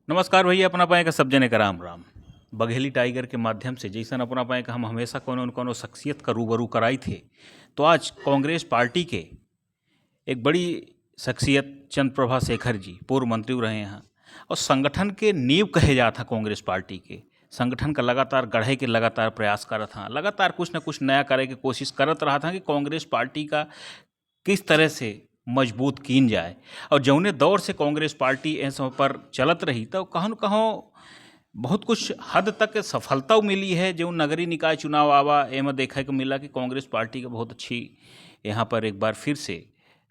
नमस्कार भैया, अपना पाए का सब जने का राम राम। बघेली टाइगर के माध्यम से जैसन अपना पाए का हम हमेशा कोनो न कोनो शख्सियत का रूबरू कराई थे, तो आज कांग्रेस पार्टी के एक बड़ी शख्सियत चंद्र प्रभा शेखर जी पूर्व मंत्री रहे हैं और संगठन के नींव कहे जाता कांग्रेस पार्टी के संगठन का लगातार गढ़े के लगातार प्रयास करत था, लगातार कुछ न कुछ नया करे की कोशिश करत रहा था कि कांग्रेस पार्टी का किस तरह से मजबूत कीन जाए। और जौने दौर से कांग्रेस पार्टी ऐसा पर चलत रही तो कहूँ न कहूँ बहुत कुछ हद तक सफलता मिली है। जो नगरीय निकाय चुनाव आवा एम देखे को मिला कि कांग्रेस पार्टी का बहुत अच्छी यहाँ पर एक बार फिर से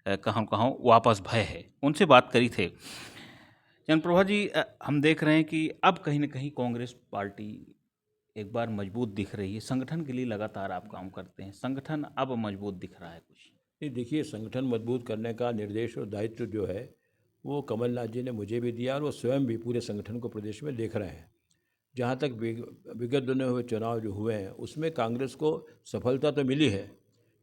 कहूँ कहूँ वापस भय है। उनसे बात करी थे चंद्रप्रभा जी। हम देख रहे हैं कि अब कहीं न कहीं कांग्रेस पार्टी एक बार मजबूत दिख रही है। संगठन के लिए लगातार आप काम करते हैं, संगठन अब मजबूत दिख रहा है कुछ। नहीं, देखिए, संगठन मजबूत करने का निर्देश और दायित्व जो है वो कमलनाथ जी ने मुझे भी दिया और वो स्वयं भी पूरे संगठन को प्रदेश में देख रहे हैं। जहाँ तक विगत दिनों हुए चुनाव जो हुए हैं उसमें कांग्रेस को सफलता तो मिली है,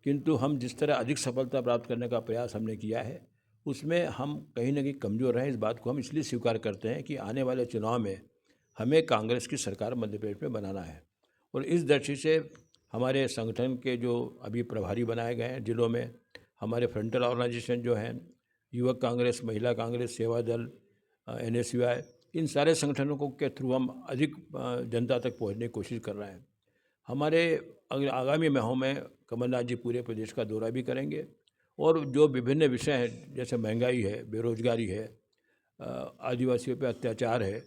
किंतु हम जिस तरह अधिक सफलता प्राप्त करने का प्रयास हमने किया है उसमें हम कहीं ना कहीं कमज़ोर रहे। इस बात को हम इसलिए स्वीकार करते हैं कि आने वाले चुनाव में हमें कांग्रेस की सरकार मध्य प्रदेश में बनाना है। और इस दृष्टि से हमारे संगठन के जो अभी प्रभारी बनाए गए हैं जिलों में, हमारे फ्रंटल ऑर्गेनाइजेशन जो हैं, युवक कांग्रेस, महिला कांग्रेस, सेवा दल, NSUI, इन सारे संगठनों को के थ्रू हम अधिक जनता तक पहुंचने की कोशिश कर रहे हैं। हमारे आगामी माहों में कमलनाथ जी पूरे प्रदेश का दौरा भी करेंगे और जो विभिन्न विषय हैं जैसे महंगाई है, बेरोजगारी है, आदिवासियों पर अत्याचार है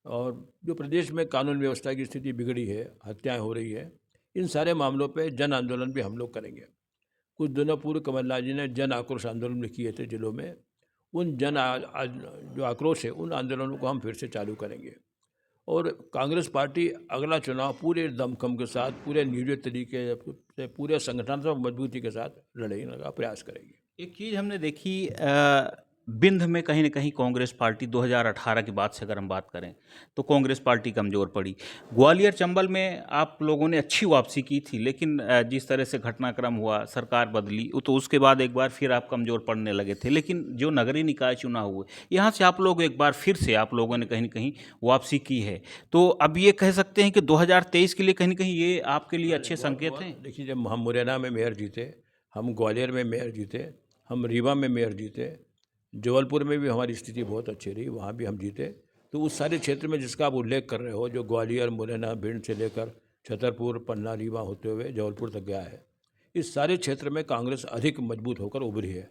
और जो प्रदेश में कानून व्यवस्था की स्थिति बिगड़ी है, हत्याएं हो रही है, इन सारे मामलों पे जन आंदोलन भी हम लोग करेंगे। कुछ दिनों पूर्व कमलनाथ जी ने जन आक्रोश आंदोलन भी किए थे जिलों में। उन जो आक्रोश है उन आंदोलनों को हम फिर से चालू करेंगे और कांग्रेस पार्टी अगला चुनाव पूरे दमखम के साथ, पूरे नियोजित तरीके से, पूरे संगठनात्मक मजबूती के साथ लड़ने का प्रयास करेगी। एक चीज़ हमने देखी विंध्य में कहीं न कहीं कांग्रेस पार्टी 2018 के बाद से अगर हम बात करें तो कांग्रेस पार्टी कमज़ोर पड़ी। ग्वालियर चंबल में आप लोगों ने अच्छी वापसी की थी, लेकिन जिस तरह से घटनाक्रम हुआ, सरकार बदली, तो उसके बाद एक बार फिर आप कमज़ोर पड़ने लगे थे। लेकिन जो नगरीय निकाय चुनाव हुए, यहाँ से आप लोग एक बार फिर से आप लोगों ने कहीं न कहीं वापसी की है। तो अब ये कह सकते हैं कि 2023 के लिए कहीं न कहीं ये आपके लिए अच्छे बहुत संकेत बहुत हैं? देखिए, जब हम मुरैना में मेयर जीते, हम ग्वालियर में मेयर जीते, हम रीवा में मेयर जीते, जबलपुर में भी हमारी स्थिति बहुत अच्छी रही, वहाँ भी हम जीते। तो उस सारे क्षेत्र में जिसका आप उल्लेख कर रहे हो, जो ग्वालियर, मुरैना, भिंड से लेकर छतरपुर, पन्ना, रीवा होते हुए जबलपुर तक गया है, इस सारे क्षेत्र में कांग्रेस अधिक मजबूत होकर उभरी है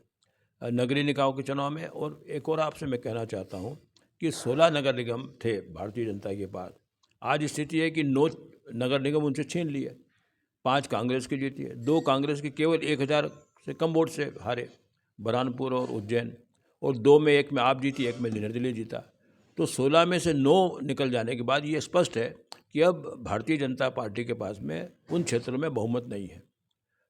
नगरीय निकायों के चुनाव में। और एक और आपसे मैं कहना चाहता हूँ कि 16 नगर निगम थे भारतीय जनता के पास, आज स्थिति है कि 9 नगर निगम उनसे छीन लिए। 5 कांग्रेस की जीती है, 2 कांग्रेस की केवल 1000 से कम वोट से हारे, बुरहानपुर और उज्जैन, और 2 में, 1 में आप जीती, 1 में निर्दलीय जीता। तो 16 में से 9 निकल जाने के बाद ये स्पष्ट है कि अब भारतीय जनता पार्टी के पास में उन क्षेत्रों में बहुमत नहीं है।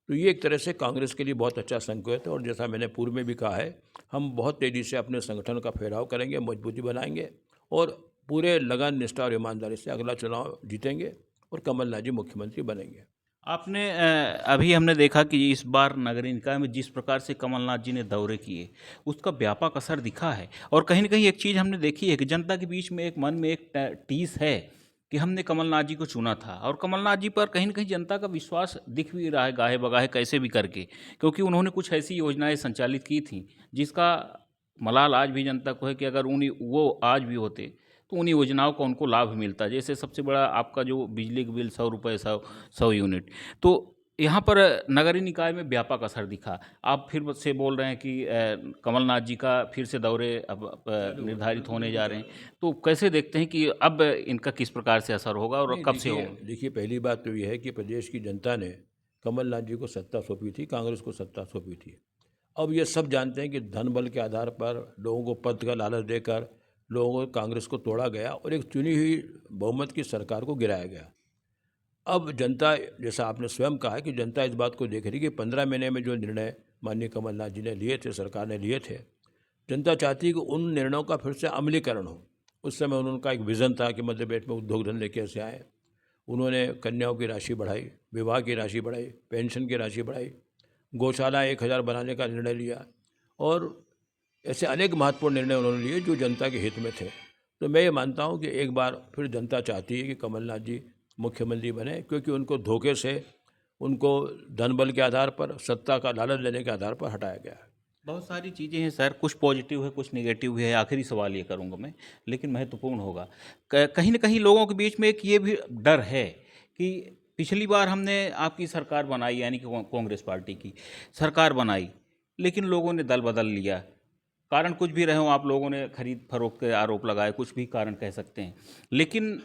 तो ये एक तरह से कांग्रेस के लिए बहुत अच्छा संकेत है। और जैसा मैंने पूर्व में भी कहा है, हम बहुत तेज़ी से अपने संगठन का फैलाव करेंगे, मजबूती बनाएंगे और पूरे लगन, निष्ठा और ईमानदारी से अगला चुनाव जीतेंगे और कमलनाथ जी मुख्यमंत्री बनेंगे। आपने अभी हमने देखा कि इस बार नगरीय निकाय में जिस प्रकार से कमलनाथ जी ने दौरे किए, उसका व्यापक असर दिखा है। और कहीं न कहीं एक चीज़ हमने देखी है कि जनता के बीच में एक मन में एक टीस है कि हमने कमलनाथ जी को चुना था, और कमलनाथ जी पर कहीं न कहीं जनता का विश्वास दिख भी रहा है गाहे-बगाहे कैसे भी करके, क्योंकि उन्होंने कुछ ऐसी योजनाएँ संचालित की थीं, जिसका मलाल आज भी जनता को है कि अगर उन्हीं वो आज भी होते तो उन योजनाओं का उनको लाभ मिलता। जैसे सबसे बड़ा आपका जो बिजली का बिल 100 रुपये 100 यूनिट। तो यहाँ पर नगरीय निकाय में व्यापक असर दिखा। आप फिर से बोल रहे हैं कि कमलनाथ जी का फिर से दौरे अब निर्धारित होने जा रहे हैं। तो कैसे देखते हैं कि अब इनका किस प्रकार से असर होगा और नहीं, कब से देखिए होंगे? देखिए पहली बात तो ये है कि प्रदेश की जनता ने कमलनाथ जी को सत्ता सौंपी थी, कांग्रेस को सत्ता सौंपी थी। अब ये सब जानते हैं कि धन बल के आधार पर लोगों को पद का लालच देकर लोगों को कांग्रेस को तोड़ा गया और एक चुनी हुई बहुमत की सरकार को गिराया गया। अब जनता, जैसा आपने स्वयं कहा, कि जनता इस बात को देख रही कि 15 महीने में जो निर्णय माननीय कमलनाथ जी ने लिए थे, सरकार ने लिए थे, जनता चाहती है कि उन निर्णयों का फिर से अमलीकरण हो। उस समय उनका एक विज़न था कि मध्य प्रदेश में उद्योग धंधे कैसे आए। उन्होंने कन्याओं की राशि बढ़ाई, विवाह की राशि बढ़ाई, पेंशन की राशि बढ़ाई, गौशाला 1000 बनाने का निर्णय लिया और ऐसे अनेक महत्वपूर्ण निर्णय उन्होंने लिए जो जनता के हित में थे। तो मैं ये मानता हूँ कि एक बार फिर जनता चाहती है कि कमलनाथ जी मुख्यमंत्री बने, क्योंकि उनको धोखे से, उनको धन बल के आधार पर, सत्ता का लालच लेने के आधार पर हटाया गया है। बहुत सारी चीज़ें हैं सर, कुछ पॉजिटिव है कुछ नेगेटिव है। आखिरी सवाल ये करूंगा मैं, लेकिन महत्वपूर्ण होगा। कहीं ना कहीं लोगों के बीच में एक ये भी डर है कि पिछली बार हमने आपकी सरकार बनाई, यानी कि कांग्रेस पार्टी की सरकार बनाई, लेकिन लोगों ने दल बदल लिया। कारण कुछ भी रहे हो, आप लोगों ने खरीद फरोख्त के आरोप लगाए, कुछ भी कारण कह सकते हैं। लेकिन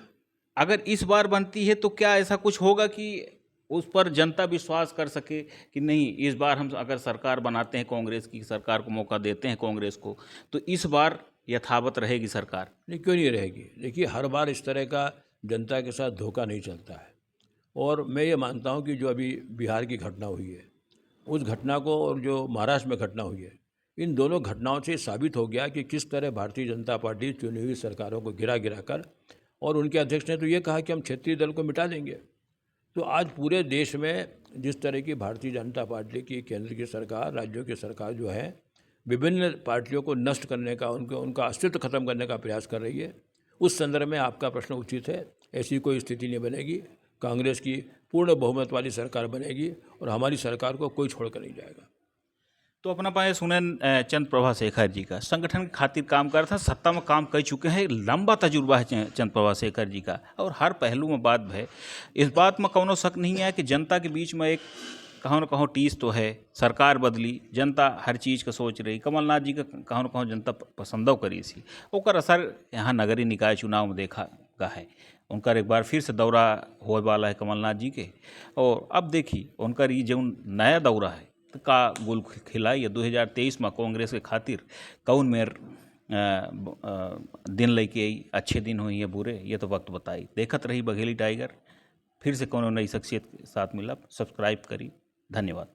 अगर इस बार बनती है तो क्या ऐसा कुछ होगा कि उस पर जनता विश्वास कर सके कि नहीं, इस बार हम अगर सरकार बनाते हैं, कांग्रेस की सरकार को मौका देते हैं कांग्रेस को, तो इस बार यथावत रहेगी सरकार? नहीं, क्यों नहीं रहेगी। देखिए, हर बार इस तरह का जनता के साथ धोखा नहीं चलता है। और मैं ये मानता हूँ कि जो अभी बिहार की घटना हुई है, उस घटना को, और जो महाराष्ट्र में घटना हुई है, इन दोनों घटनाओं से साबित हो गया कि किस तरह भारतीय जनता पार्टी चुनी हुई सरकारों को गिरा गिरा कर, और उनके अध्यक्ष ने तो ये कहा कि हम क्षेत्रीय दल को मिटा देंगे। तो आज पूरे देश में जिस तरह की भारतीय जनता पार्टी की केंद्र की सरकार, राज्यों की सरकार जो है, विभिन्न पार्टियों को नष्ट करने का, उनका अस्तित्व खत्म करने का प्रयास कर रही है, उस संदर्भ में आपका प्रश्न उचित है। ऐसी कोई स्थिति नहीं बनेगी। कांग्रेस की पूर्ण बहुमत वाली सरकार बनेगी और हमारी सरकार को कोई छोड़कर नहीं जाएगा। तो अपना पाए सुनन चंद प्रभा शेखर जी का संगठन के खातिर काम करता, सत्ता में काम कर चुके हैं, लंबा तजुर्बा है चंद प्रभा शेखर जी का, और हर पहलू में बात है। इस बात में कौनो शक नहीं है कि जनता के बीच में एक कहों न कहों टीस तो है। सरकार बदली, जनता हर चीज़ का सोच रही। कमलनाथ जी का कहों न कहों जनता पसंदो करी सी, ओकर असर यहाँ नगरीय निकाय चुनाव में देखा गया है। उनका एक बार फिर से दौरा होए वाला है कमलनाथ जी के, और अब देखी उनका ये जो नया दौरा है का गुल खिलाई है। 2023 में कांग्रेस के खातिर कौन मेयर दिन लेके आई, अच्छे दिन हुई है बुरे, ये तो वक्त बताई। देखत रही बघेली टाइगर, फिर से कोनो नई शख्सियत के साथ मिलब। सब्सक्राइब करी। धन्यवाद।